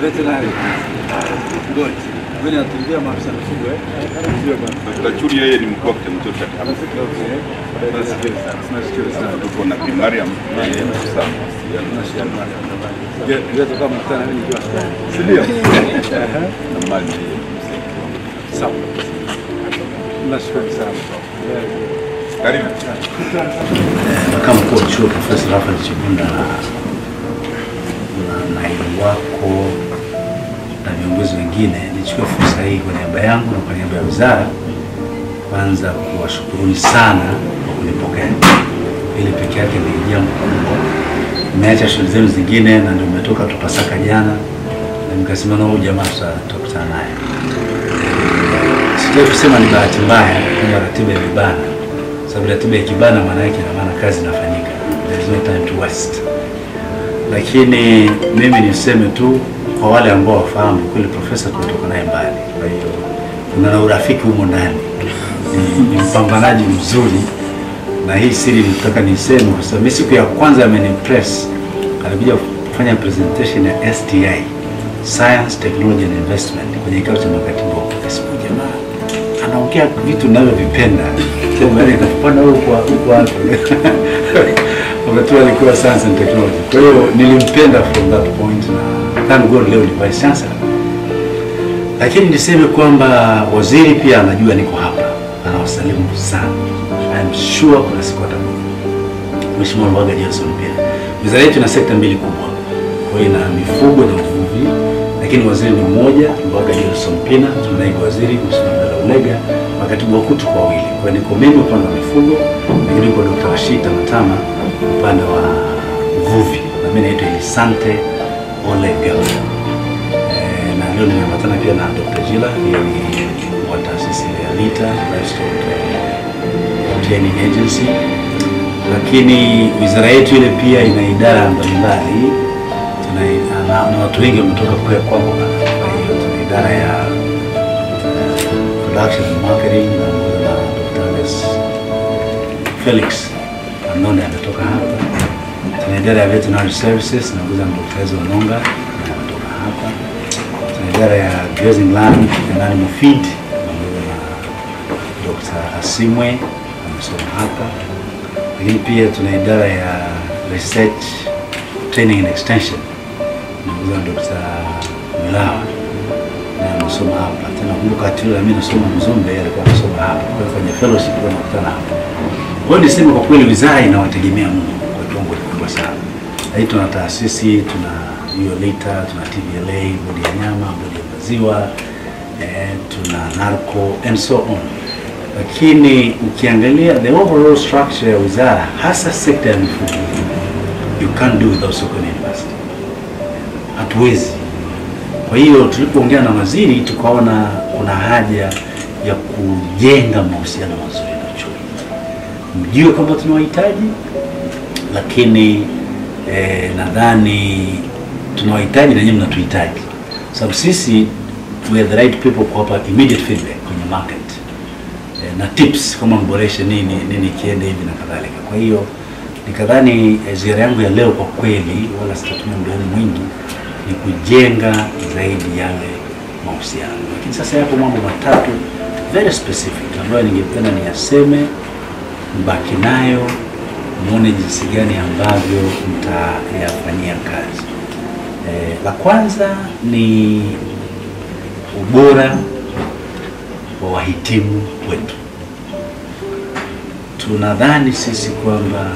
Veterinary. Good. Wewe unatembea maafisa mifugo Ndio bwana. Tutachuri yeye ni mkuu wa kitengo cha afya. Tunashukuru sana. Tuko na Mariam. Ndio kama mtana mimi nikiwa. Ndio. Na mali. Sawa. Nashukuru sana. Karibu. Kama mkuu wa chuo Profesa Rafael Chibunda na naibu wako na viongozi wengine, nichukue fursa hii kwa niaba yangu na kwa niaba ya wizara kwanza kuwashukuruni sana kwa kunipokea. Ili peke yake ni jambo kubwa. Nimeacha shughuli zenu zingine na ndio nimetoka tu Pasaka jana na nikasema na huyu jamaa tutakutana naye. Sitaki kusema ni bahati mbaya kwamba ratiba imebana. Sababu ratiba ikibana maana yake ina maana kazi inafanyika. There is no time to waste. Lakini mimi niseme tu kwa wale ambao wafahamu kweli profesa kutoka naye mbali. Kwa hiyo kuna urafiki humo ndani. Ni mpambanaji mzuri na hii siri nitaka niseme kwa sababu siku ya kwanza amenimpress. Alikuja kufanya presentation ya STI, Science, Technology and Investment kwenye kikao cha makatibu wa jamaa. Anaongea vitu ninavyovipenda. Kama ile inapanda huko hapo. Wakati alikuwa Science and Technology. Kwa hiyo nilimpenda from that point na thank God leo ni vice chancellor. Lakini niseme kwamba waziri pia anajua niko hapa. Anawasalimu sana. I'm sure kuna siku atakuja. Mheshimiwa Luhaga Johnson pia. Wizara yetu ina sekta mbili kubwa. Kwa hiyo ina mifugo na uvuvi. Lakini waziri ni mmoja, Luhaga Johnson Pina, tunaibu waziri Mheshimiwa Ulega, makatibu wakuu kwa wawili. Kwa hiyo niko mimi upande wa mifugo, lakini kwa Dr. Rashid Matama upande wa uvuvi. Na mimi naitwa Elisante Olega. Na leo nimeambatana pia na Dr. Jila, yeye ni wa taasisi ya Lita, Livestock Training Agency. Lakini wizara yetu ile pia ina idara mbalimbali. Na watu wengi wametoka kwa kwangu. Kwa hiyo tuna idara ya production and marketing na Dr. Felix Anone ametoka hapa. Tuna idara ya veterinary services na Dr. Ezo Nonga ametoka hapa. Tuna idara ya grazing land and animal feed na Dr. Asimwe amesoma hapa. Lakini pia tuna idara ya research, training and extension na Dr. Milawa na amesoma hapa. Tena kumbuka atula mimi nasoma Mzumbe, yeye alikuwa anasoma hapa. Kwa hiyo kwenye fellowship tunakutana hapa. Kwa hiyo niseme kwa kweli wizara inawategemea Mungu kwa kiwango kikubwa sana. Hii tuna taasisi, tuna hiyo Lita, tuna TBLA, bodi ya nyama, bodi ya maziwa, tuna narco and so on. Lakini ukiangalia the overall structure ya wizara, hasa sekta ya mifugo, you can't do without Sokoine University. Hatuwezi. Kwa hiyo tulipoongea na waziri tukaona kuna haja ya kujenga mahusiano mazuri na chuo. Mjue kwamba tunawahitaji, lakini nadhani tunawahitaji na nyinyi mnatuhitaji. Sababu sisi we are the right people kuwapa immediate feedback kwenye market. Na tips kama mboreshe nini kiende hivi na kadhalika. Kwa hiyo nikadhani ziara yangu ya leo kwa kweli wala sitatumia muda mwingi ni kujenga zaidi yale mahusiano. Lakini sasa yapo mambo matatu very specific ambayo ningependa niyaseme, mbaki nayo, muone jinsi gani ambavyo mtayafanyia kazi. La kwanza ni ubora wa wahitimu wetu. Tunadhani sisi kwamba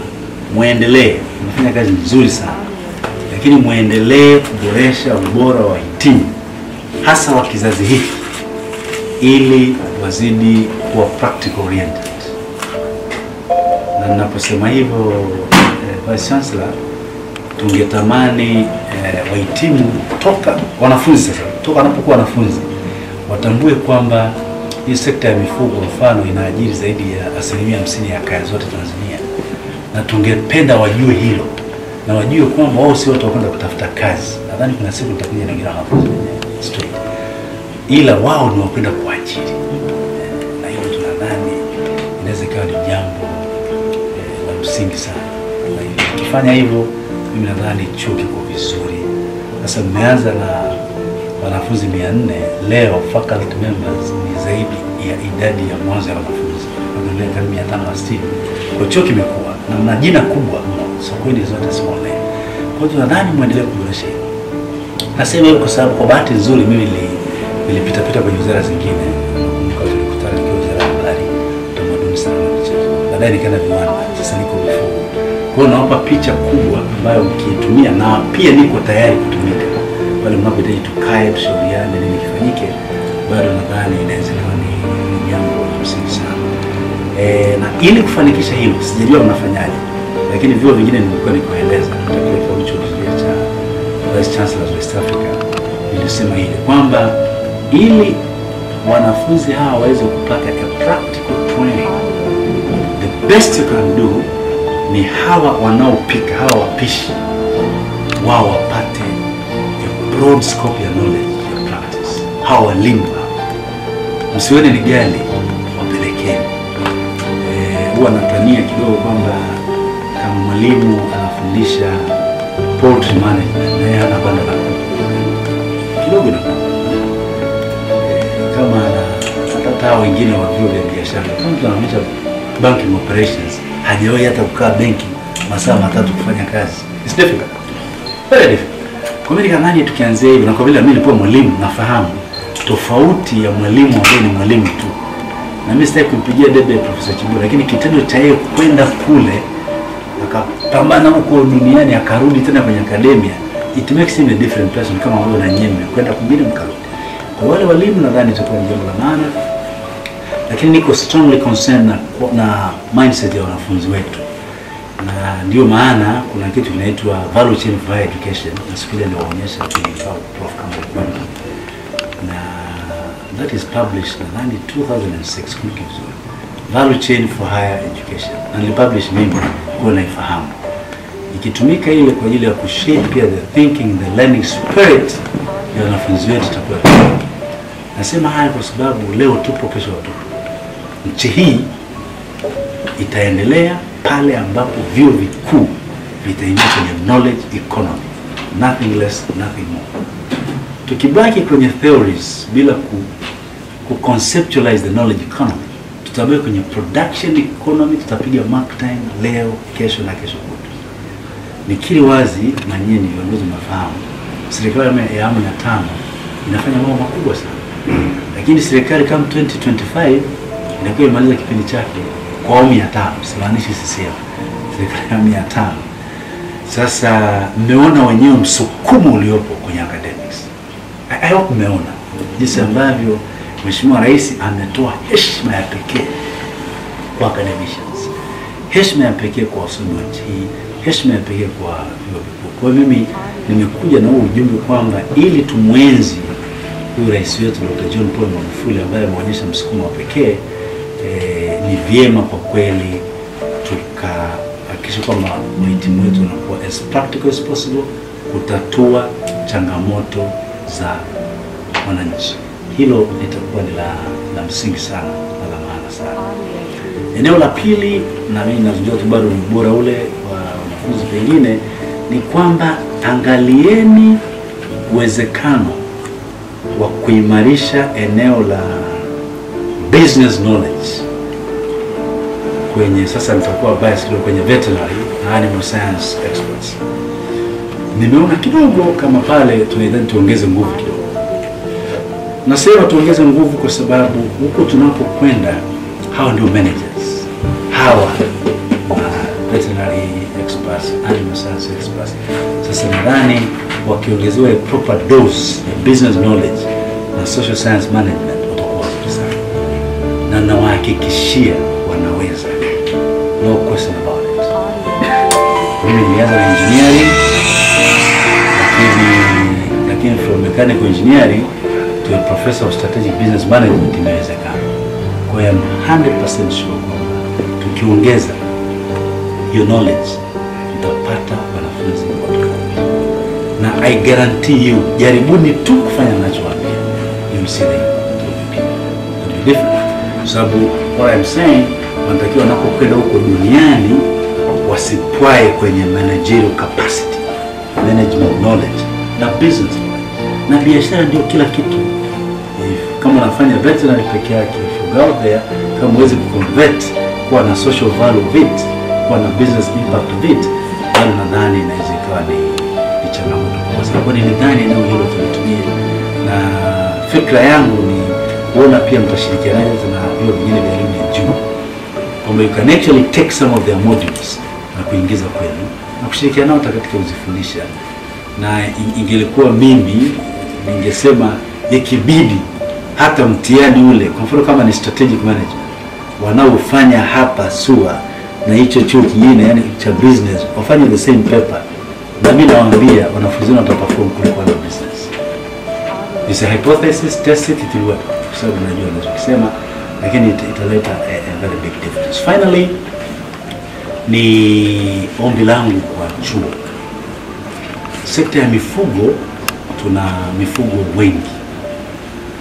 muendelee, mnafanya kazi nzuri sana. Lakini muendelee kuboresha ubora wa wahitimu hasa wa kizazi hiki ili wazidi kuwa practical oriented. Na ninaposema hivyo Vice Chancellor, tungetamani wahitimu toka wanafunzi sasa, toka wanapokuwa wanafunzi watambue kwamba hii sekta ya mifugo mfano inaajiri zaidi ya 50% ya kaya zote Tanzania. Na tungependa wajue hilo. Na wajue kwamba wao si watu wakwenda kutafuta kazi. Nadhani kuna siku tutakuja na wengine wanafunzi straight. Ila wao ni wakwenda kuajiri. Na hiyo tunadhani inaweza kuwa ni jambo la msingi sana. Na hiyo tukifanya hivyo mimi nadhani chuo kiko vizuri. Sasa mmeanza na wanafunzi 400, leo faculty members ni zaidi ya idadi ya mwanzo ya wanafunzi. Wanaendelea karibu 560. Kwa chuo kimekuwa na mna jina kubwa sokoni zote small. Kwa hiyo nadhani muendelee kuboresha hilo. Nasema hilo kwa sababu kwa bahati nzuri mimi nilipita kwenye wizara zingine. Nakumbuka tulikutana kwa wizara ya habari, utamaduni sana na michezo. Baadaye nikaenda viwanda, sasa niko mifugo. Kwa hiyo naomba picha kubwa ambayo mkiitumia na pia niko tayari kutumika. Wale mnapohitaji tukae tushauriane nini kifanyike, bado nadhani inawezekana ni jambo la msingi sana. Na ili kufanikisha hilo, sijajua mnafanyaje, lakini vyuo vingine nilikuwa nikueleza kutakiwa kwa chuo cha Vice Chancellor West Africa nilisema hili kwamba ili wanafunzi hawa waweze kupata a practical training, the best you can do ni hawa wanaopika, hawa wapishi wao wapate a broad scope ya knowledge ya practice. Hawa walimu msione ni gali, wapelekeni. Huwa natania kidogo kwamba kama mwalimu anafundisha poultry management na yeye anapanda na kidogo na kama hata wengine wa vyuo vya biashara kama tunafundisha banking operations, hajawahi hata kukaa benki masaa 3 kufanya kazi. It's difficult, very difficult. Kwa mimi nadhani tukianzia hivi, na kwa vile mimi nilikuwa mwalimu nafahamu tofauti ya mwalimu ambaye ni mwalimu tu, na mimi sitaki kumpigia debe Profesa Chibura, lakini kitendo cha yeye kwenda kule akapambana huko duniani akarudi tena kwenye akademia, it makes him a different person kama wewe na nyinyi kwenda kwingine mkarudi. Kwa wale walimu nadhani itakuwa jambo la maana, lakini niko strongly concerned na mindset ya wanafunzi wetu, na ndio maana kuna kitu kinaitwa value chain for higher education, na siku ile naonyesha Prof Campbell, na that is published nadhani 2006 kumbuka vizuri, value chain for higher education, na nilipublish mimi kwa naifahamu ikitumika ile kwa ajili ya kushape pia the thinking, the learning spirit ya wanafunzi wetu itakuwa. Nasema haya kwa sababu leo tupo, kesho watupo. Nchi hii itaendelea pale ambapo vyuo vikuu vitaingia kwenye knowledge economy, nothing less, nothing more. Tukibaki kwenye theories bila ku conceptualize the knowledge economy, tutabaki kwenye production economy, tutapiga mark time leo, kesho na kesho kutwa. Nikiri wazi na nyinyi viongozi mnafahamu, serikali ya awamu ya 5 inafanya mambo makubwa sana. Lakini serikali kama 2025 inakuwa imaliza kipindi chake kwa awamu ya 5, simaanishi CCM. Serikali ya awamu ya 5. Sasa mmeona wenyewe msukumo uliopo kwenye academics. I hope mmeona jinsi ambavyo Mheshimiwa Rais ametoa heshima ya pekee kwa academicians, heshima ya pekee kwa wasomi wa nchi hii, heshima ya pekee kwa vyuo vikuu. Kwa mimi nimekuja na ujumbe kwamba ili tumwenzi huyu rais wetu Dr. John Paul Magufuli ambaye ameonyesha msukumo wa pekee, ni vyema kwa kweli tukahakikisha kwamba mahitimu wetu wanakuwa as practical as possible kutatua changamoto za wananchi. Hilo litakuwa ni la msingi sana na la maana sana. Eneo la pili, na mimi nazungumza tu bado ni bora ule wa wanafunzi pengine, ni kwamba angalieni uwezekano wa kuimarisha eneo la business knowledge kwenye, sasa nitakuwa bias kidogo, kwenye veterinary na animal science experts. Nimeona kidogo kama pale tunahitaji tuongeze nguvu kidogo. Nasema tuongeze nguvu kwa sababu huko tunapokwenda hawa ndio managers, hawa veterinary experts, animal science experts. Sasa nadhani wakiongezewa proper dose ya business knowledge na social science management watakuwa wazuri sana, na nawahakikishia wanaweza, no question about it. Mimi nilianza na engineering, lakini from mechanical engineering to a professor of strategic business management imewezekana. Kwa hiyo 100% sure kwamba tukiongeza your knowledge tutapata wanafunzi bora. Na I guarantee you, jaribuni tu kufanya ninachowaambia, you will see the difference. Sababu what I'm saying, wanatakiwa wanapokwenda huko duniani wasipwae kwenye managerial capacity, management knowledge na business knowledge. na biashara ndio kila kitu. Kama unafanya veterinary peke yake, if you go out there, kama huwezi kuconvert kuwa na social value of it, kuwa na business impact of it, bado nadhani inaweza ikawa ni changamoto kubwa sana. Kwa nini nadhani eneo hilo tulitumia, na fikra yangu ni kuona pia mtashirikiana na hiyo vingine vya elimu ya juu, kwamba you can actually take some of their modules na kuingiza kwenu na kushirikiana nao katika kuzifundisha. Na ingelikuwa mimi ningesema ikibidi hata mtihani ule, kwa mfano kama ni strategic management wanaofanya hapa SUA na hicho chuo kingine, yani cha business, wafanye the same paper, na mimi nawaambia wanafunzi wao wataperform kuliko na business. It's a hypothesis, test it, it will work. Kwa sababu najua ninachosema, lakini italeta a very big difference. Finally, ni ombi langu kwa chuo. Sekta ya mifugo, tuna mifugo wengi.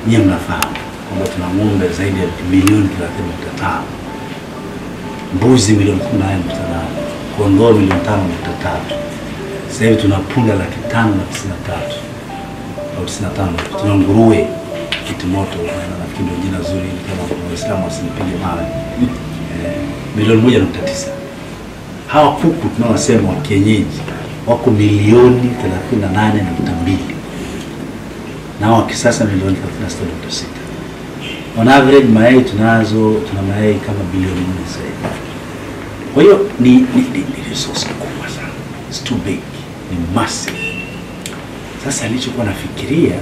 Nyinyi mnafahamu kwamba tuna ng'ombe zaidi ya milioni 30.5, mbuzi milioni 18.8, kondoo milioni 5.3. Sasa hivi tuna punda 593 au 95. Tuna nguruwe kitimoto, na nafikiri ndio jina zuri kama Waislamu wasinipige mawe, milioni 1.9. Hawa kuku tunaosema wa kienyeji wako milioni 38.2, na wa kisasa milioni 36.6. On average mayai tuna mayai kama bilioni 4 sasa. Kwa hiyo ni resource kubwa sana. It's too big, ni massive. Sasa nilichokuwa nafikiria,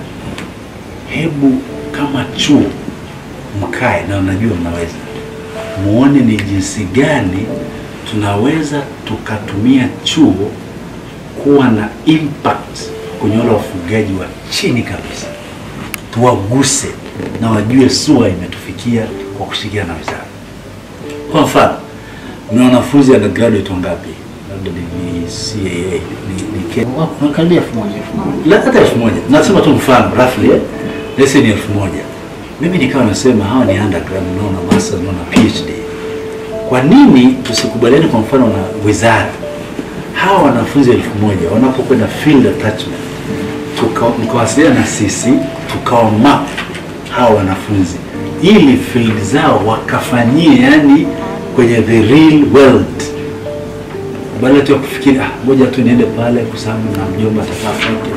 hebu kama chuo mkae, na unajua mnaweza muone ni jinsi gani tunaweza tukatumia chuo kuwa na impact kwenye wale wafugaji wa chini kabisa, tuwaguse na wajue SUA imetufikia kwa kushirikiana na wizara. Kwa mfano, mna wanafunzi undergraduate wangapi? Labda ni CAA ni karibia 1000. La hata 1000. Nasema tu mfano roughly, let's say ni 1000. Mimi nikawa nasema hawa ni undergrad, naona masters, naona PhD. Kwa nini tusikubaliane kwa mfano na wizara? Hawa wanafunzi 1000 wanapokwenda field attachment, tukawasiliana na sisi, tukawa map hawa wanafunzi ili field zao wakafanyie, yani kwenye the real world, badala tu kufikiri ngoja tu niende pale kwa sababu na mjomba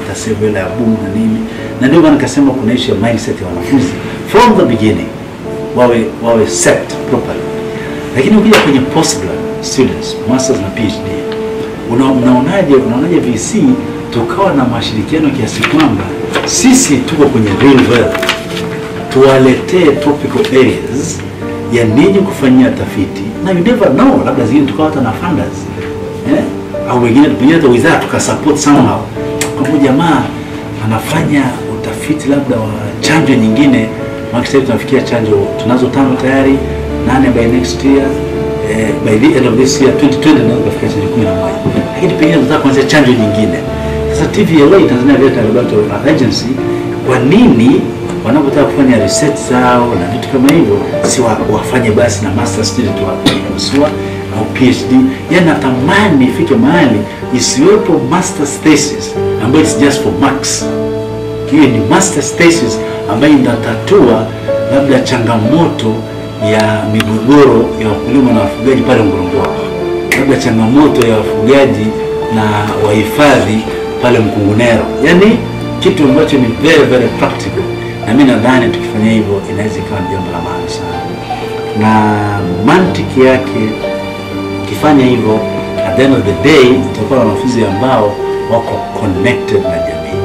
atasave hela ya boom na nini. Na ndio maana nikasema kuna issue ya mindset ya wanafunzi from the beginning, wawe set properly. Lakini ukija kwenye postgrad students, masters na PhD, unaonaje VC tukawa na mashirikiano kiasi kwamba sisi tuko kwenye real world, tuwaletee tropical areas ya nini kufanyia tafiti, na you never know, labda zingine tukawa hata na funders, au wengine tupige hata wizara tukasupport somehow. Kwa jamaa anafanya utafiti labda wa chanjo nyingine, makisha tunafikia chanjo tunazo 5 tayari, 8 by next year, by the end of this year 2020 tunaweza kufika chanjo 11, lakini pengine tunataka kuanza chanjo nyingine. Sasa TVLA, Tanzania Veterinary Laboratory Agency, kwa nini wanapotaka kufanya research zao na vitu kama hivyo si wafanye basi na master student wa SUA au PhD? Yaani natamani ifike mahali isiwepo master thesis ambayo is just for marks. Hiyo ni master thesis ambayo inatatua labda changamoto ya migogoro ya wakulima na wafugaji pale Ngorongoro, labda changamoto ya wafugaji na wahifadhi pale Mkungunero, yani kitu ambacho ni very very practical. Na mimi nadhani tukifanya hivyo inaweza ikawa jambo la maana sana, na mantiki yake ukifanya hivyo, at the end of the day tutakuwa na wanafunzi ambao wako connected na jamii.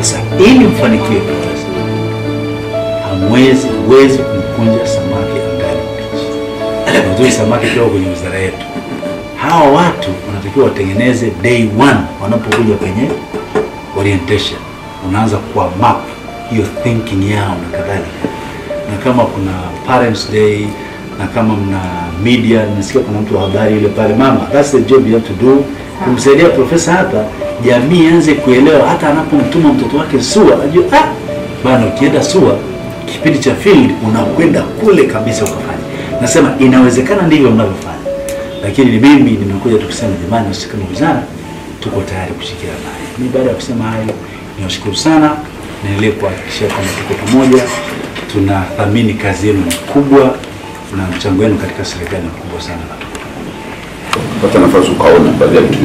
Sasa ili mfanikiwe profesa, huwezi kumkunja samaki angani mbichi. Ndio samaki kwa kwenye wizara yetu. Hawa watu wanatakiwa watengeneze day 1 wanapokuja kwenye orientation, unaanza kwa map hiyo thinking yao na kadhalika. Na kama kuna parents day, na kama mna media, nasikia kuna mtu wa habari yule pale, mama, that's the job you have to do, kumsaidia profesa hapa jamii anze kuelewa, hata anapomtuma mtoto wake SUA ajue bana, ukienda SUA kipindi cha field unakwenda kule kabisa ukafanya. Nasema inawezekana ndivyo mnavyofanya, lakini mimi nimekuja tukisema jamani, sisi kama wizara tuko tayari kushirikiana naye. Mimi baada ya kusema hayo niwashukuru sana niendelee kuhakikisha kwamba tuko pamoja, tunathamini kazi yenu kubwa na mchango wenu katika serikali ni mkubwa sana. Pata nafasi ukaona baadhi ya vitu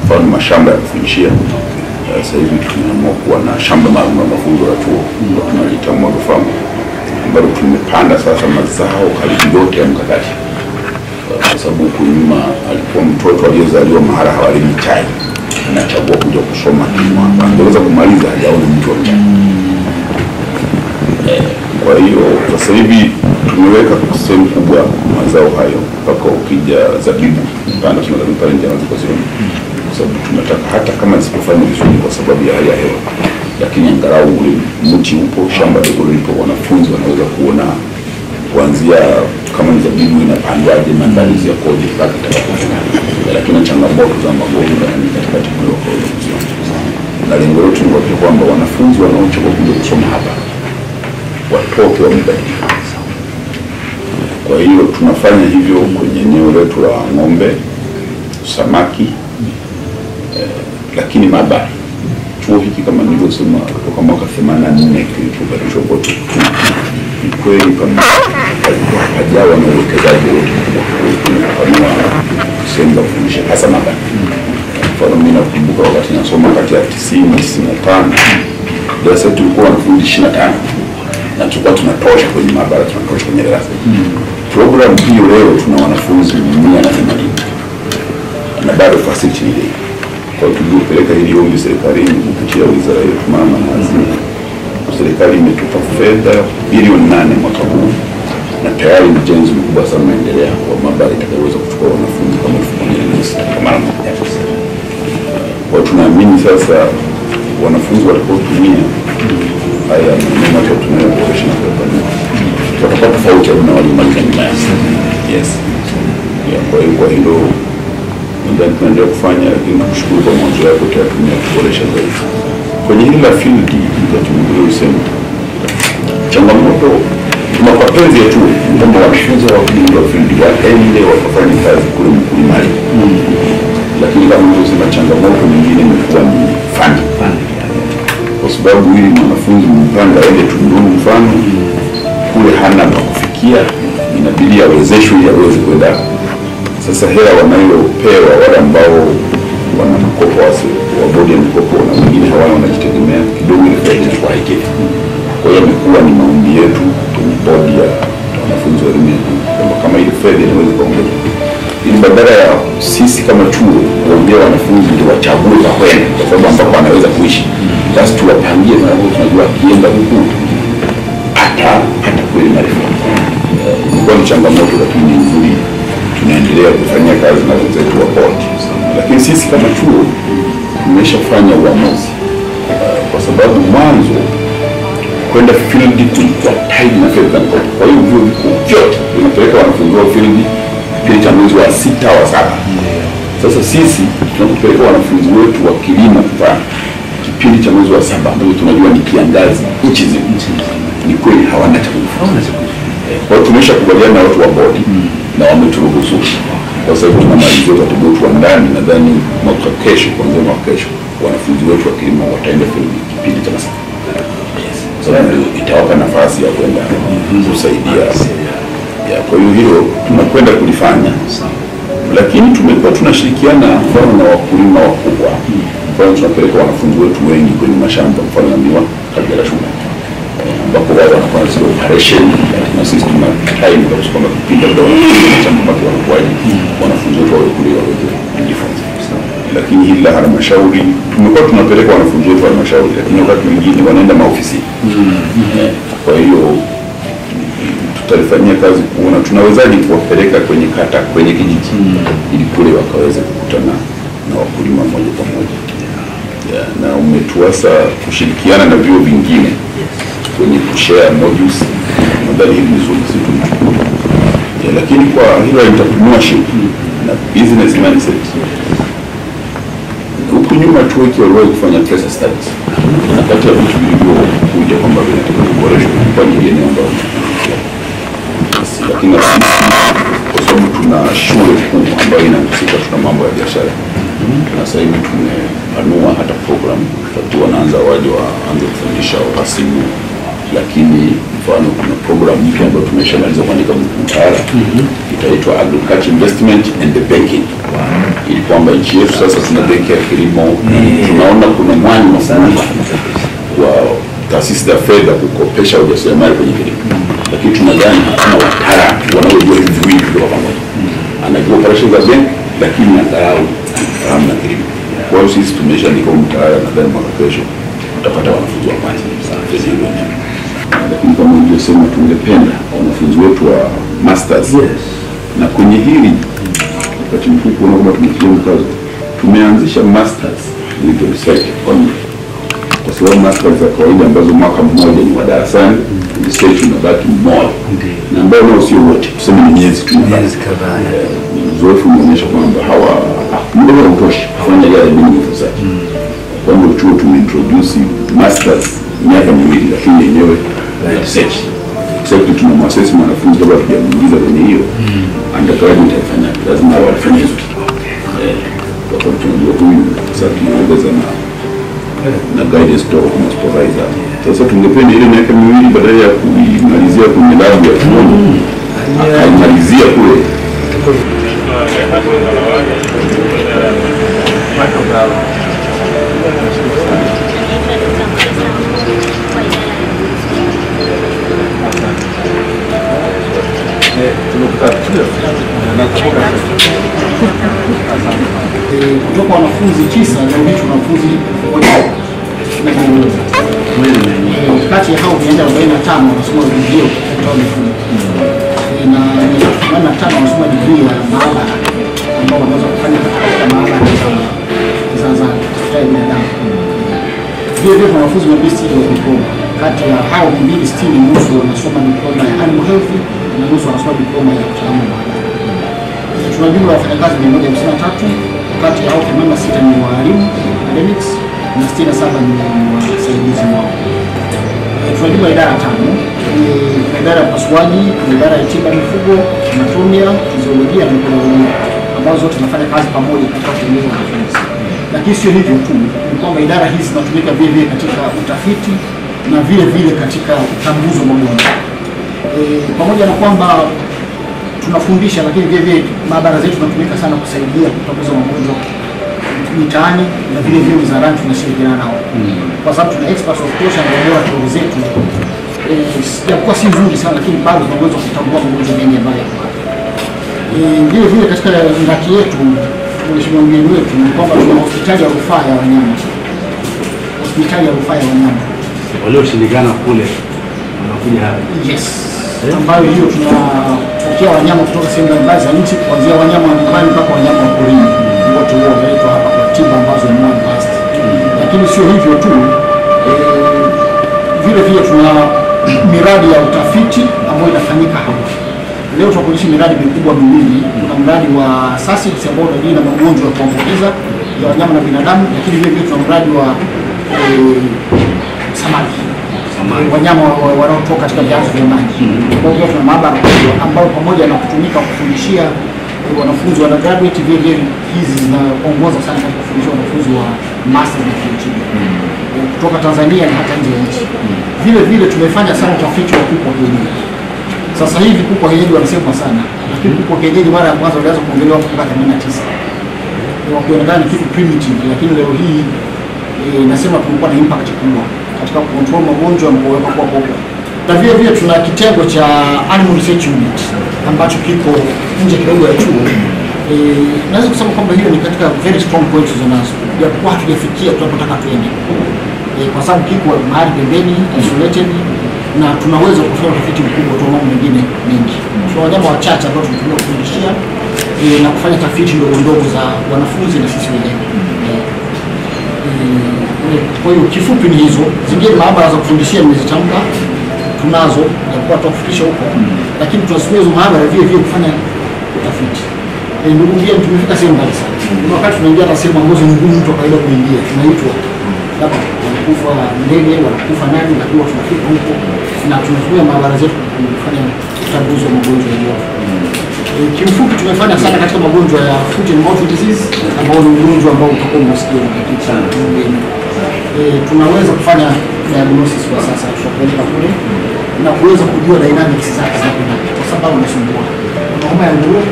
mfano mashamba ya kufundishia. Sasa hivi tumeamua kuwa na shamba maalum la mafunzo ya chuo tunaliita Model Farm, ambalo tumepanda sasa mazao karibu yote ya mkakati. Kwa sababu huku nyuma alikuwa mtoto aliyezaliwa mahali hawalimi chai, anachagua kuja kusoma kilimo hapa, angeweza kumaliza hajaona mtu wa chai. Kwa hiyo sasa hivi tumeweka sehemu kubwa mazao hayo, mpaka ukija zabibu panda tunazalisha pale nje kwa sababu tunataka hata kama isipofanya vizuri kwa sababu ya hali ya hewa, lakini angalau ule mti upo, shamba dogo lipo, wanafunzi wanaweza kuona kuanzia kama ni zabibu inapandwaje, maandalizi ya koje mpaka itakapofika. Lakini changamoto za magonjwa ni katikati kule kwa hiyo. Na lengo letu ni kuhakikisha kwamba wanafunzi wanaochagua kuja kusoma hapa watoke wamebadilika. Kwa hiyo tunafanya hivyo kwenye eneo letu la ng'ombe, samaki, lakini maabara. Chuo hiki kama nilivyosema kutoka mwaka 84 kilichobatishwa kote. Ni kweli kama hajawa na uwekezaji wote kupanua sehemu za kufundisha hasa maabara. Mfano mimi nakumbuka wakati nasoma kati ya 90 na 95, darasa tulikuwa wanafunzi 25 na tulikuwa tunatosha kwenye maabara, tunatosha kwenye darasa. Program hiyo leo tuna wanafunzi 180 na bado facility ni ile. Kwa tulipeleka hili ombi serikalini kupitia wizara yetu mama na hazina. Serikali imetupa fedha bilioni 8 mwaka huu, na tayari ujenzi mkubwa sana unaendelea kwa maabara itakayoweza kuchukua wanafunzi kama 1600 kwa mara moja. Kwa tunaamini sasa wanafunzi watakaotumia haya maneno yote tunayoboresha na kupanua watakuwa tofauti na waliomaliza nyuma yake. Yes. Kwa hilo ndio tunaendelea kufanya, lakini tukushukuru kwa mwanzo wako tutatumia kuboresha zaidi. Kwenye hili la field ndio tumekuja kusema changamoto kwa mapenzi yetu kwamba wanafunzi wa field waende wakafanye kazi kule mkulimani. Lakini kama nilivyosema, changamoto nyingine imekuwa ni fund. Kwa sababu hili mwanafunzi mpanga aende Tunduru mfano kule hana pa kufikia, inabidi awezeshwe ili aweze kwenda. Sasa hela wanayopewa wale ambao wana mkopo wa bodi ya mkopo na wengine hawana, wanajitegemea kidogo, ile fedha kwa hiki. Kwa hiyo imekuwa ni maombi yetu kwenye bodi ya wanafunzi wa elimu kwamba kama ile fedha inaweza kuongezwa, ili badala ya sisi kama chuo kuambia wanafunzi ndio wachague pa kwenda kwa sababu ambapo anaweza kuishi, basi tuwapangie na wao tunajua kienda huku hata kweli marefu. Kwa changamoto lakini nzuri tunaendelea kufanya kazi na wenzetu wa bodi. Lakini sisi kama chuo tumeshafanya uamuzi kwa sababu mwanzo kwenda field kulikuwa tight na fedha. Kwa hiyo vyuo vikuu vyote vinapeleka wanafunzi wa field kile cha mwezi wa 6 au 7. Sasa sisi tunapeleka wanafunzi wetu wa kilimo kwa kipindi cha mwezi wa 7 ambapo tunajua ni kiangazi nchi nzima. Ni kweli hawana chakula. Kwa hiyo tumeshakubaliana na watu wa bodi na wameturuhusu. Kwa sababu tunamalizia utaratibu wetu wa ndani, nadhani mwaka kesho, kuanzia mwaka kesho wanafunzi wetu wa kilimo wataenda kwenye kipindi cha masika. Sababu itawapa nafasi ya kwenda kusaidia. Kwa hiyo hilo tunakwenda kulifanya. Lakini tumekuwa tunashirikiana mfano na wakulima wakubwa. Mfano tunapeleka wanafunzi wetu wengi kwenye mashamba mfano na miwa Kagera shule, ambapo wao wanakuwa na operation na sisi tuna time kwa kusoma kupita ndio changamoto wanakuwaje wanafunzi wetu wale kule waweze kujifunza. Lakini hili la halmashauri tumekuwa tunapeleka wanafunzi wetu halmashauri, lakini wakati mwingine wanaenda maofisi. Kwa hiyo tutalifanyia kazi kuona tunawezaje kuwapeleka kwenye kata, kwenye kijiji ili kule wakaweze kukutana na wakulima moja kwa moja. Na umetuasa kushirikiana na vyuo vingine kwenye kushare modules, nadhani hili ni zuri situ. Lakini kwa hilo entrepreneurship na business mindset, huku nyuma chuo hiki waliwahi kufanya case studies na kati ya vitu vilivyokuja kwamba vinataka kuboreshwa kwa ajili ya eneo ambalo, lakini sisi kwa sababu tuna shule kuu ambayo inahusika, tuna mambo ya biashara, na sasa hivi tumepanua hata program tutakuwa wanaanza waje waanze kufundisha wasimu, lakini mfano kuna program mpya ambayo tumeshamaliza kuandika mtaala itaitwa Agriculture Investment and the Banking, ili kwamba nchi yetu sasa tuna benki ya kilimo. Tunaona kuna mwanya wa taasisi za fedha kukopesha ujasiriamali kwenye kilimo, lakini tunadhani hatuna wataalamu wanaojua hivi viwili kwa pamoja. Anajua operation za benki lakini angalau anafahamu na kilimo. Kwa hiyo sisi tumeshaandika mtaala, nadhani mwaka kesho tutapata wanafunzi wa kwanza sana. Lakini kama nilivyosema, tungependa wanafunzi wetu wa masters na kwenye hili wakati mkuu kuona kwamba tumefikia mkazo, tumeanzisha masters with research only, kwa sababu masters za kawaida ambazo mwaka mmoja ni wa darasani, research unabaki mmoja na ambao nao sio wote, tuseme ni miezi kadhaa. Uzoefu umeonyesha kwamba hawa muda hautoshi kufanya yale minimum research. Kwa hiyo chuo tumeintroduce masters miaka miwili, lakini yenyewe research. Sasa tunamwasesi mwanafunzi kabla tujamuingiza kwenye hiyo undergraduate atafanya, lazima wafanye hizo. Kwa sababu tunajua huyu sasa tunaongeza na guidance kutoka kwa supervisor. Sasa tungependa ile miaka miwili badala ya kuimalizia kwenye lab ya chuo akaimalizia kule. Kutoka wanafunzi 9 leo hii tuna wanafunzi 1 kati ya hao 145 wanasoma degree katika mifumo na 85 wanasoma degree ya maabara ambao wanaweza kufanya katika maabara za binadamu. Vile wanafunzi wa BSc wa diploma, kati ya hao 260 nusu wanasoma diploma ya animal health na nusu wanasoma diploma ya utaalamu wa maabara. Tuna jumla ya wafanyakazi 153, kati ya hao 86 ni walimu academics na 67 ni wasaidizi wao. Tuna jumla idara 5, idara ya upasuaji, idara ya tiba ya mifugo, anatomia, fiziolojia na mikrobiolojia, ambazo zote zinafanya kazi pamoja katika kutengeneza wanafunzi. Lakini sio hivyo tu, ni kwamba idara hizi zinatumika vile vile katika utafiti na vile vile katika utambuzi wa magonjwa. Pamoja na kwamba tunafundisha, lakini vile vile maabara zetu zinatumika sana kusaidia kutambuza magonjwa mitaani na vile vile wizarani tunashirikiana nao. Kwa sababu tuna experts of course na laboratory zetu. Japokuwa si nzuri sana, lakini bado tunaweza kutambua magonjwa mengi ambayo yako hapa. Vile vile katika ndaki yetu, mheshimiwa mgeni wetu, ni kwamba tuna hospitali ya rufaa ya wanyama. Hospitali ya rufaa ya wanyama walioshindikana kule wanakuja hapa. Yes. Ambayo hiyo tunapokea wanyama kutoka sehemu mbalimbali za nchi, kuanzia wanyama wa nyumbani mpaka wanyama wa porini. Wote wao wameletwa hapa kwa tiba ambazo ni more advanced. Lakini sio hivyo tu, vile vile tuna miradi ya utafiti ambayo inafanyika hapa. Leo tunakuonyesha miradi mikubwa miwili. Kuna mradi wa SASIX ambao unadili na magonjwa ya kuambukiza ya wanyama na binadamu, lakini vile vile tuna mradi wa samaki, wanyama wanaotoka katika vyanzo vya maji. Kwa hiyo tuna maabara ambayo pamoja na kutumika kufundishia wanafunzi wa undergraduate, vile vile hizi zinaongoza sana katika kufundisha wanafunzi wa master na PhD kutoka Tanzania na hata nje ya nchi. Vile vile tumefanya sana utafiti wa kuku wa kienyeji. Sasa hivi kuku wa kienyeji wanasema sana, lakini kuku wa kienyeji mara ya kwanza walianza kuongelewa mwaka 89. Wakionekana ni kitu primitive, lakini leo hii nasema tulikuwa na impact kubwa katika control magonjwa na kuweka kwa popular. Na vile vile tuna kitengo cha animal research unit ambacho kiko nje kidogo ya chuo. Naweza kusema kwamba hiyo ni katika very strong points zinazo. Japokuwa hatujafikia tunapotaka tuende. Kwa sababu kiko mahali pembeni, isolated, na tunaweza kufanya utafiti mkubwa kwa mambo mengine mengi. Tuna wanyama wachache ambao tunatumia kufundishia na kufanya tafiti ndogo ndogo za wanafunzi na sisi wenyewe. Kwa hiyo kifupi ni hizo. Zingine maabara za kufundishia nimezitamka, tunazo na kwa tukufikisha huko, lakini tunasimamia hizo maabara vile vile kufanya utafiti. Ndugu mgeni, tumefika sehemu mbali sana. Kuna wakati tunaingia na sehemu ambazo ni ngumu mtu kawaida kuingia, tunaitwa labda wanakufa ndege, wanakufa nani, lakini tunafika huko na tunatumia maabara zetu kufanya utambuzi wa magonjwa yaliyopo. Kiufupi tumefanya sana katika magonjwa ya foot and mouth disease ambao ni ugonjwa ambao utakuwa unasikia katika tunaweza kufanya diagnosis kwa sasa, tutapeleka kule na kuweza kujua dynamics zake za kuna kwa sababu inasumbua homa ya nguruwe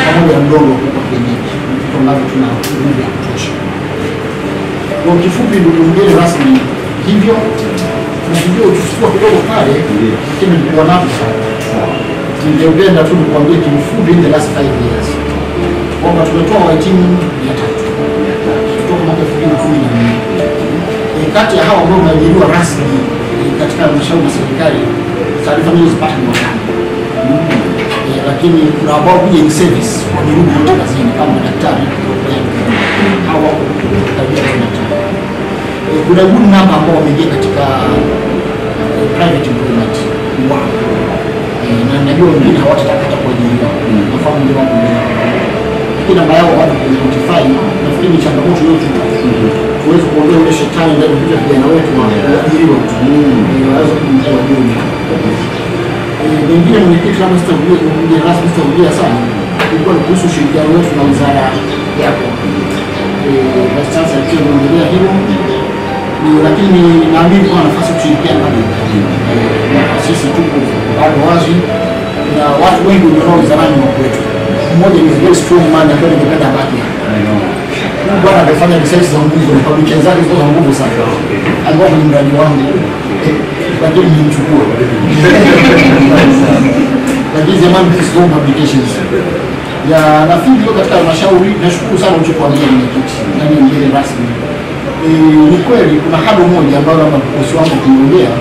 pamoja na mdomo kwa kienyeji, kwa ambavyo tuna nguvu ya kutosha. Kwa kifupi, ndugu mgeni rasmi, hivyo tunajua uchukua kidogo pale, lakini nilikuwa napo ningependa tu kuambia kifupi in the last 5 years kwamba tumetoa wahitimu 300 kutoka mwaka 2014. Kati ya hao ambao wameajiriwa rasmi katika halmashauri ya serikali, taarifa hizo zipata ni 5, lakini kuna ambao kuja in service wamerudi wote kazini kama madaktari hawa karibia 15. Kuna good number ambao wameingia katika private employment wao, na najua wengine hawatataka kuajiriwa nafahamu ndio wako mbele, lakini namba yao bado kunotify. Nafikiri ni changamoto yote tuweze kuondoa ile shetani ndio kuja vijana wetu waajiriwa waweze kumjua juu. Wengine mwenyekiti kama sitarudia sana ilikuwa kuhusu ushirikiano wetu na wizara yako sasa tunaendelea hilo, lakini naamini kwa nafasi kushirikiana na sisi tuko bado wazi na watu wengi wanao wizarani wa kwetu. Mmoja ni very strong man ambaye ningependa baki bwana amefanya research za nguvu na publication zake za nguvu sana, ambao ni mradi wangu lakini nimchukua lakini zamani hizo publications ya nafikiri katika halmashauri. Nashukuru sana ulichokuambia mwenyekiti na ni mgeni rasmi. Ni kweli kuna hado moja ambayo labda bosi wangu tumeongea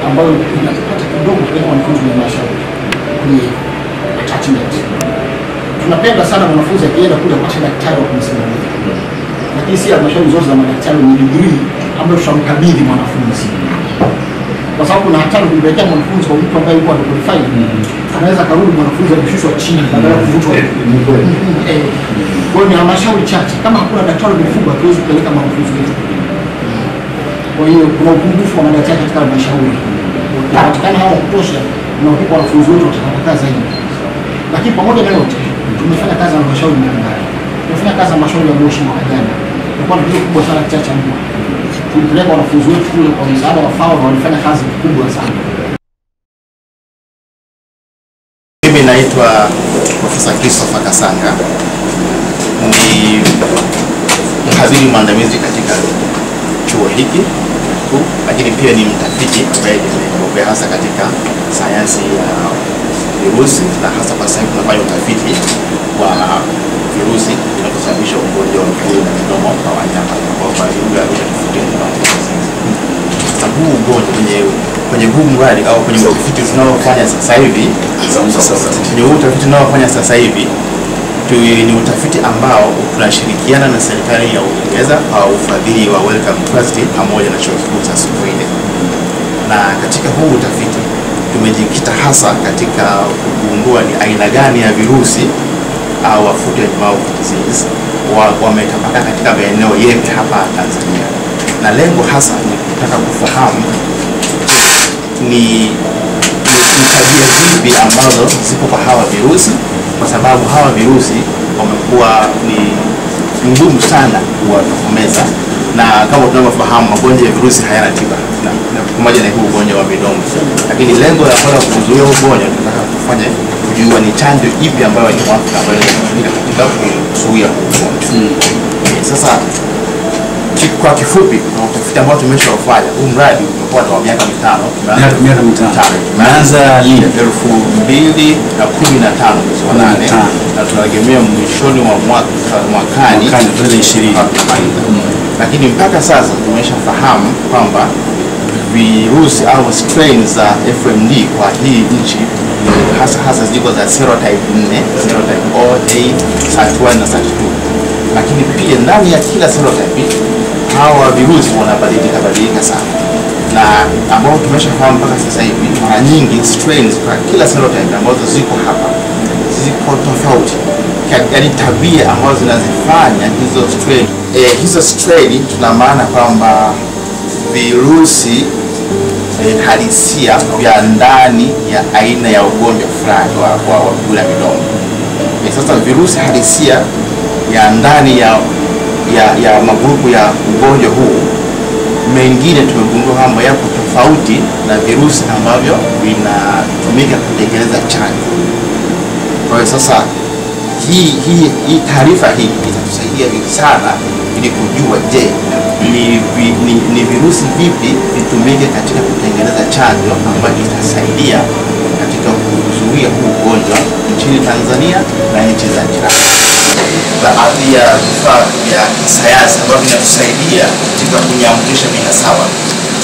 ambayo inatupata kidogo kwa wanafunzi wa halmashauri ni attachment. Tunapenda sana wanafunzi akienda kule kupata daktari wa kumsimamia, lakini si halmashauri zote za madaktari ni degree ambayo tutamkabidhi mwanafunzi, kwa sababu kuna hatari kumpelekea mwanafunzi kwa mtu ambaye yuko qualified, anaweza karudi mwanafunzi akishushwa chini badala ya kuvutwa. Kwa hiyo ni halmashauri chache, kama hakuna daktari mkubwa hatuwezi kupeleka mwanafunzi wetu. Kwa hiyo kuna upungufu wa madaktari katika halmashauri, ukipatikana hao kutosha na ukipa wanafunzi wetu watapata zaidi. Lakini pamoja na yote tumefanya kazi na halmashauri mbalimbali. Tumefanya kazi na halmashauri ya Moshi mwaka jana, tulikuwa na kitu kubwa sana kichache mno. Tulipeleka wanafunzi wetu kule kwa msaada wa FAO na walifanya kazi kubwa sana. Mimi naitwa Profesa Christopher Kasanga, ni mhadhiri mwandamizi katika chuo hiki, lakini pia ni mtafiti ambaye nimebobea hasa katika sayansi ya virusi, na hasa kwa sasa tunafanya utafiti wa virusi vinavyosababisha ugonjwa wa miguu na midomo kwa wanyama kwa lugha ya sasa. Huu ugonjwa kwenye huu mradi au kwenye utafiti tunaofanya sasa hivi, ni utafiti ambao tunashirikiana na serikali ya Uingereza kwa ufadhili wa Wellcome Trust pamoja na chuo kikuu cha Sweden. Na katika huu utafiti tumejikita hasa katika kugundua ni aina gani ya virusi au foot and mouth disease wametapakaa katika maeneo yetu hapa Tanzania, na lengo hasa ni kutaka kufahamu ni tabia zipi ambazo zipo kwa hawa virusi, kwa sababu hawa virusi wamekuwa ni ngumu sana kuwatokomeza, na kama tunavyofahamu magonjwa ya virusi hayana tiba na pamoja na huu ugonjwa wa midomo. Lakini lengo la kwanza kuzuia ugonjwa tunataka kufanya kujua ni chanjo ipi ambayo ni mwafaka ambayo inatumika katika kuzuia ugonjwa. Sasa kwa kifupi, utafiti ambao tumeshaufanya, huu mradi umekuwa na miaka 5. Tumeanza 2015 na tunategemea mwishoni mwa mwakani 2020. Lakini mpaka sasa tumeshafahamu kwamba virusi au strains za FMD kwa hii nchi hasa ziko za serotype 4, serotype O, A, SARS-1 na SARS-2. Lakini pia ndani ya kila serotype hawa virusi wanabadilika sana, na ambao tumeshafahamu mpaka sasa hivi mara nyingi strains kwa kila serotype ambazo ziko hapa ziko tofauti, yaani tabia ambazo zinazifanya hizo strain tuna maana kwamba virusi halisia vya ndani ya aina ya ugonjwa fulani wa miguu na midomo. Sasa virusi halisia ya ndani ya magrupu ya ugonjwa huu mengine tumegundua kwamba yapo tofauti na virusi ambavyo vinatumika kutengeneza chanjo. Kwa hiyo sasa hii taarifa hii itatusaidia sana ili kujua, je, ni virusi vipi vitumike katika kutengeneza chanjo ambayo itasaidia katika kuzuia huu ugonjwa nchini Tanzania na nchi za jirani. Baadhi ya vifaa vya kisayansi ambavyo vinatusaidia katika kunyambulisha vinasaba.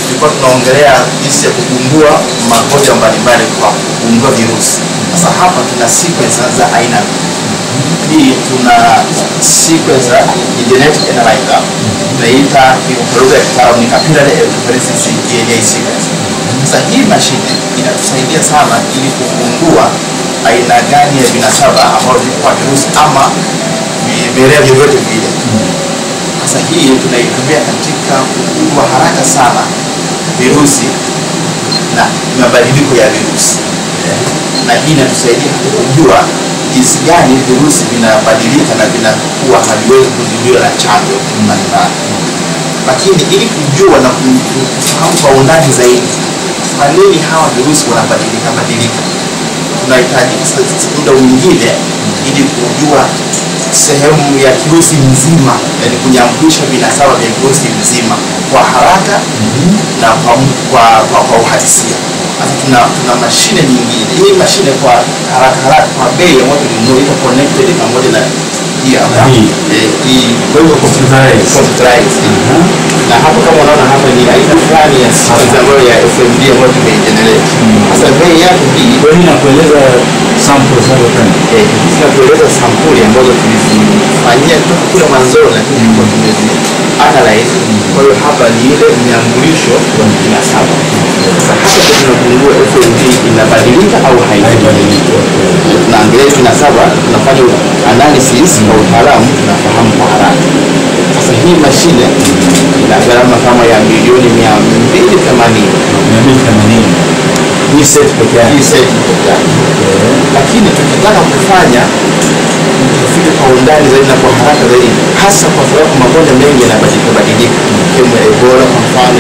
Tulikuwa tunaongelea jinsi ya kugundua magonjwa mbalimbali kwa kugundua virusi. Sasa hapa tuna sequencer za aina hii. Tuna sequencer ya genetic analyzer, tunaita kwa lugha ya kitaalamu ni capillary electrophoresis DNA sequencer. Sasa hii mashine inatusaidia sana ili kugundua aina gani ya vinasaba ambavyo viko kwa virusi ama vimelea vyovyote vile. Sasa hii tunaitumia katika kugundua haraka sana virusi na mabadiliko ya virusi, na hii inatusaidia kujua jinsi gani virusi vinabadilika na vinakuwa haviwezi kuzuiliwa na chanjo mbalimbali. Lakini ili kujua na kufahamu kwa undani zaidi kwa nini hawa virusi wanabadilika, tunahitaji muda mwingine ili kujua sehemu ya kirusi nzima, yani kunyambulisha vinasaba vya kirusi nzima kwa haraka na kwa uhalisia. Sasa tuna mashine nyingine. Hii mashine kwa haraka kwa bei ambayo tulinunua connected pamoja na hii hapa. Hii kwa hiyo computerized. Na hapo kama unaona hapa ni aina fulani ya sequence ambayo ya FMD ambayo tumegenerate. Sasa bei yake hii inakueleza samples zako tena. Zinakueleza sampuli ambazo tulizifanyia kutoka kule mwanzoni, lakini kwa tumezi analyze. Kwa hiyo hapa ni ile mnyambulisho wa vinasaba. Sasa hapa tunagundua FMD inabadilika au haibadiliki. Tunaangalia vinasaba, tunafanya analysis kwa utaalamu, tunafahamu kwa haraka. Sasa hii mashine ina gharama kama ya milioni 280. Hii set pekee yake. Lakini tukitaka kufanya utafiti kwa undani zaidi na kwa haraka zaidi, hasa kwa sababu magonjwa mengi yanabadilika, ikiwemo Ebola kwa mfano,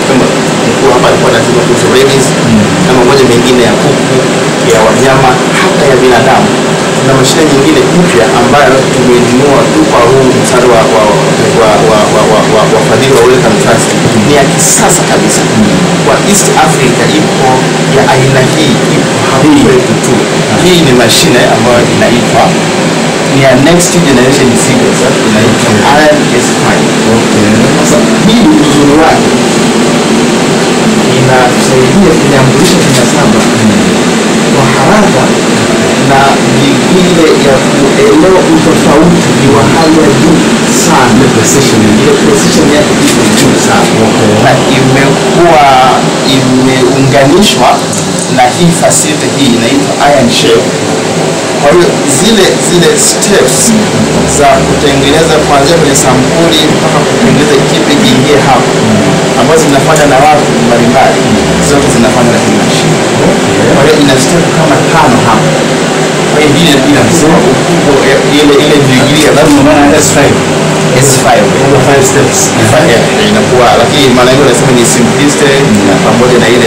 kama mkuu hapa alikuwa anasema kuhusu rabies na magonjwa mengine ya kuku, ya wanyama, hata ya binadamu. Kuna mashine nyingine mpya ambayo tumenunua tu kwa huu msaada wa wafadhili wa Welcome Trust. Ni ya kisasa kabisa. Kwa East Africa ipo ya aina hii, ipo hapa kwetu tu. Hii ni mashine ambayo inaitwa ni ya next generation sequencer, inaitwa RNS5. Sasa hii uzuri wake inasaidia kunyambulisha vinasaba kwa haraka na ile ya kuelewa utofauti ni wa hali ya juu sana. Precision yake iko juu sana, na imeunganishwa na hii facility hii inaitwa ion shell. Kwa hiyo zile steps za kutengeneza kuanzia kwenye sampuli mpaka kutengeneza kipi kiingie hapa ambazo zinafanya na watu mbalimbali, zote zinafanya na hii mashine. Kwa hiyo ina step kama 5 hapa. Kwa hiyo hii inasema ukubwa ile degree ya S5 over 5 steps inakuwa, lakini maana hiyo nasema ni simplicity na pamoja na ile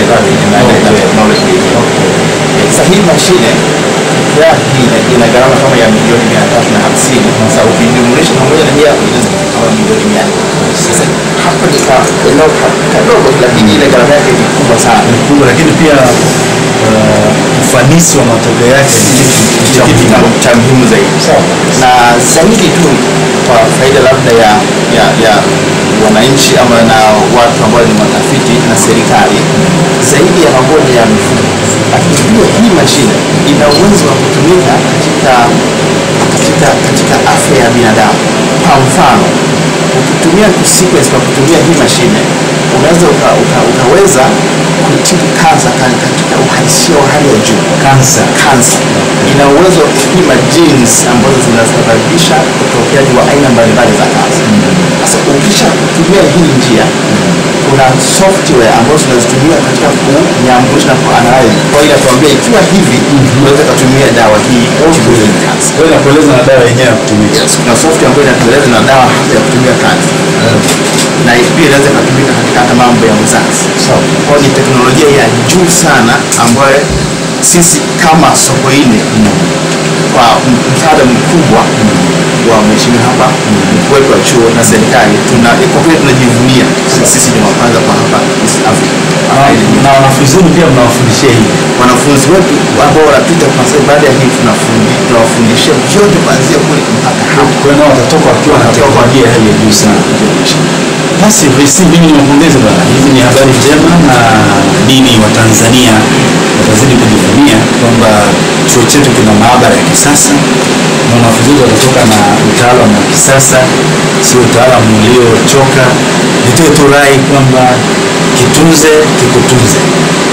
knowledge. Sasa hii mashine ina gharama kama ya milioni 350. Sasa ukijumlisha pamoja na hiyo inaweza kama milioni 400. Sasa hapa ni kadogo, lakini ile gharama yake ni kubwa sana, lakini pia ufanisi wa matokeo yake ni kitu cha muhimu zaidi. Na zaidi tu kwa faida labda ya wananchi ama na watu ambao ni watafiti na serikali, zaidi ya magonjwa ya mifugo, lakini hii mashine ina uwezo wa kutumika katika afya ya binadamu. Kwa mfano, ukitumia sequence kwa kutumia hii mashine, unaweza ukaweza kutibu kansa katika uhalisia utafiti wa hali ya juu. Kansa ina uwezo wa kupima genes ambazo zinasababisha utokeaji wa aina mbalimbali za kansa. Sasa ukisha kutumia hii njia, kuna software ambazo tunazitumia katika kunyambusha na kuanalyze. Kwa hiyo inatuambia ikiwa hivi unaweza kutumia dawa hii kutibu kansa. Kwa hiyo inakueleza na dawa yenyewe ya kutumia. Yes, kuna software ambayo inatueleza na dawa ya kutumia kansa. Na pia inaweza kutumika katika hata mambo ya uzazi. Kwa hiyo ni teknolojia ya juu sana ambayo sisi kama Sokoine kwa msaada mkubwa wa mheshimiwa hapa mkuu wetu wa chuo na serikali tunajivunia sisi ni wa kwanza kwa hapa East Africa. Na wanafunzi pia mnawafundishia hii. Wanafunzi wetu ambao wanapita kwa sababu baada ya hii tunawafundishia vyote kuanzia kule mpaka hapa. Kwa hiyo watatoka wakiwa na teknolojia hali ya juu sana. Basi visi mimi niwapongeze bwana. Hizi ni habari njema na dini wa Tanzania watazidi kujivunia kwamba chuo chetu kina maabara ya kisasa na wanafunzi watatoka na utaalamu wa kisasa, sio utaalamu uliochoka. Nitoe tu rai kwamba kitunze kikutunze.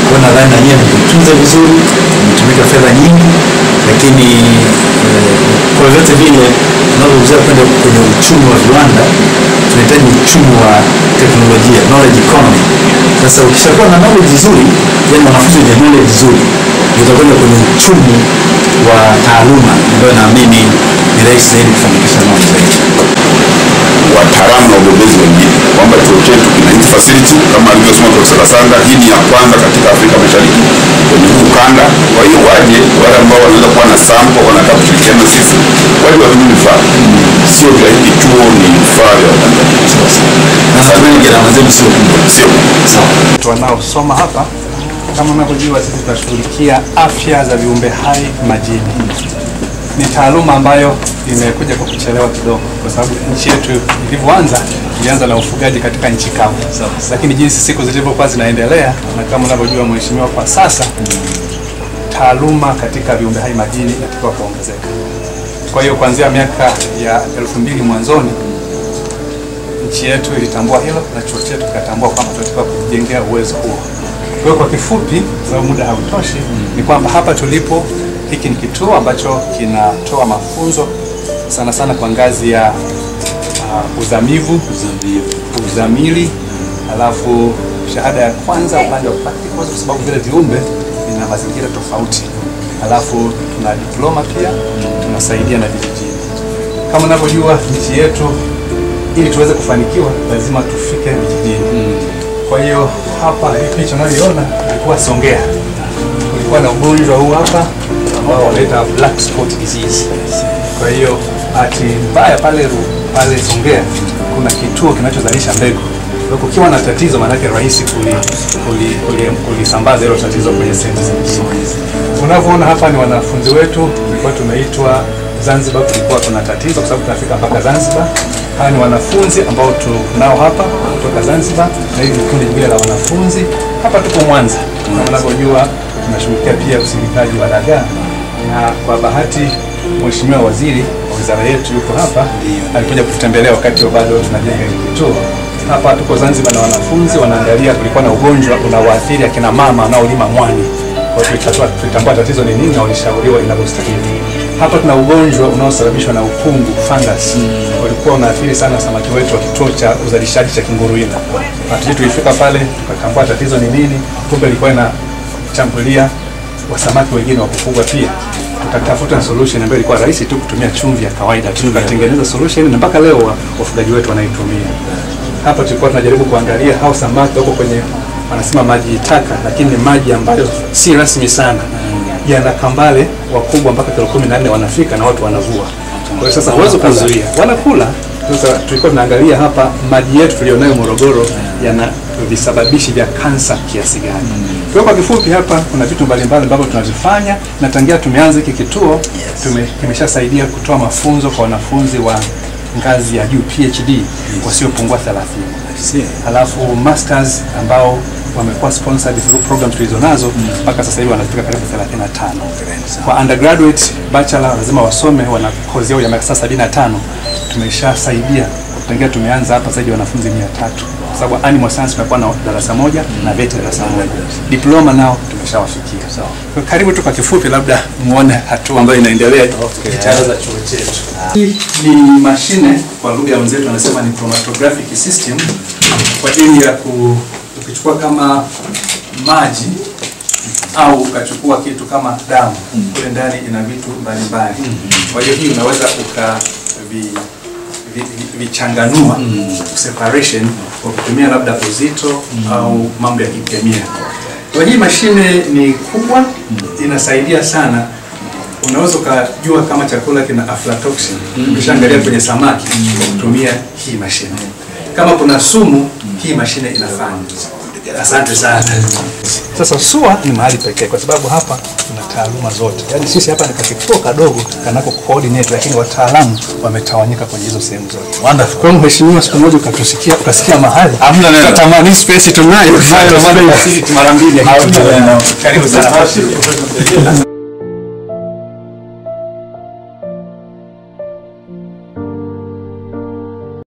Kwa nadhani na nyinyi mkitunze vizuri, mtumika fedha nyingi, lakini kwa vyote vile tunapozungumzia kwenda kwenye uchumi wa viwanda, tunahitaji uchumi wa teknolojia, knowledge economy. Sasa ukishakuwa na knowledge nzuri, yani wanafunzi wenye knowledge nzuri, utakwenda kwenye uchumi wa taaluma ambayo naamini ni rahisi zaidi kufanikisha mambo zaidi. Wataalamu na ubobezi wengine kwamba chuo chetu kina hii facility kama alivyosema Profesa Kasanga, hii ni ya kwanza katika Afrika Mashariki kwenye huu ukanda. Kwa hiyo waje wale ambao wanaweza kuwa na sample wanataka kushirikiana na sisi, waje watumie vifaa. Sio vya hiki chuo, ni vifaa vya Tanzania. Na nadhani gharama zenu sio kubwa. Sio sawa. Watu wanaosoma hapa kama mnavyojua, sisi tunashughulikia afya za viumbe hai majini. Ni taaluma ambayo imekuja kwa kuchelewa kidogo, kwa sababu nchi yetu ilivyoanza ilianza na ufugaji katika nchi kavu. Lakini jinsi siku zilivyokuwa zinaendelea, na kama unavyojua mheshimiwa, kwa sasa taaluma katika viumbe hai majini inatakiwa kuongezeka. Kwa hiyo kuanzia miaka ya 2000 mwanzoni, nchi yetu ilitambua hilo na chuo chetu kikatambua kwamba tunatakiwa kujengea uwezo huo. Kwa hiyo kwa kifupi, sababu muda hautoshi, ni kwamba hapa tulipo, hiki ni kituo ambacho kinatoa mafunzo sana sana kwa ngazi ya uzamivu, uzamili, alafu shahada ya kwanza upande wa practicals, kwa sababu vile viumbe vina mazingira tofauti. Alafu tuna diploma pia, tunasaidia na vijijini. Kama unavyojua nchi yetu, ili tuweze kufanikiwa lazima tufike vijijini. Kwa hiyo hapa hii picha unayoiona ilikuwa Songea. Kulikuwa na ugonjwa huu hapa ambao wanaita black spot disease. Kwa hiyo bahati mbaya pale Songea kuna kituo kinachozalisha mbegu. Kwa kukiwa na tatizo, maana yake rahisi kulisambaza hilo tatizo kwenye sehemu zingine. Unavyoona hapa ni wanafunzi wetu, tulikuwa tumeitwa Zanzibar, kulikuwa kuna tatizo kwa sababu tunafika mpaka Zanzibar. Hawa ni wanafunzi ambao tunao hapa kutoka Zanzibar, na hili kundi jingine la wanafunzi hapa. Tuko Mwanza, kama unavyojua tunashughulikia pia usindikaji wa dagaa, na kwa bahati mheshimiwa waziri wa wizara yetu yuko hapa, alikuja kututembelea wakati bado tunajenga hili kituo. Hapa tuko Zanzibar na wanafunzi wanaangalia, kulikuwa na ugonjwa unawaathiri akina mama wanaolima mwani. Kwa hiyo tulitambua tatizo ni nini na walishauriwa inavyostahili. Hapa tuna ugonjwa unaosababishwa na ukungu, fungus. Ulikuwa unaathiri sana samaki wetu wa kituo cha uzalishaji cha Kinguruila. Na tulifika pale tukatambua tatizo ni nini, kumbe ilikuwa inachambulia wasamaki wengine wa kufugwa pia. Tukatafuta solution ambayo ilikuwa rahisi tu, kutumia chumvi ya kawaida. Tukatengeneza solution na mpaka leo wafugaji wetu wanaitumia. Hapa tulikuwa tunajaribu kuangalia hao samaki wako kwenye, wanasema maji taka, lakini ni maji ambayo si rasmi sana. Yana kambale wakubwa mpaka kilo 14 wanafika na watu wanavua. Kwa hiyo sasa huwezi kuzuia, wanakula. Sasa tulikuwa tunaangalia hapa maji yetu tulionayo Morogoro yana visababishi vya kansa kiasi gani. Kwa kifupi, hapa kuna vitu mbalimbali ambavyo tunavifanya, na tangia tumeanza hiki kituo kimeshasaidia kutoa mafunzo kwa wanafunzi wa ngazi ya juu PhD wasiopungua 30. Halafu masters ambao wamekuwa sponsored through programs tulizonazo mpaka sasa hivi wanafika karibu 35. Kwa undergraduate bachelor lazima wasome, wana kozi yao ya miaka 75. Tumeshasaidia tangia tumeanza hapa zaidi ya wanafunzi 300, kwa sababu animal science tumekuwa na darasa moja na vet darasa moja. Diploma nao tumeshawafikia. Karibu tu kwa kifupi, labda muone hatua ambayo inaendelea jitihada za chuo chetu. Hii ni mashine, kwa lugha ya wenzetu wanasema ni chromatographic system, kwa ajili ya ukichukua kama maji au ukachukua kitu kama damu, kule ndani ina vitu mbalimbali. Kwa hiyo hii unaweza vichanganua separation kwa kutumia labda uzito au mambo ya kikemia. Kwa hii mashine ni kubwa, inasaidia sana. Unaweza ukajua kama chakula kina aflatoxin, ukishaangalia kwenye samaki kwa kutumia hii mashine. Kama kuna sumu, hii mashine inafanya. Asante sana. Sasa SUA ni mahali pekee kwa sababu hapa tuna taaluma zote. Yaani sisi hapa ni kituo kadogo kanako coordinate, lakini wataalamu wametawanyika kwenye hizo sehemu zote. Wonderful. Kwa mheshimiwa, siku moja ukasikia mahali. Hamna neno. Tamani space tunayo. Mara mbili. Karibu sana.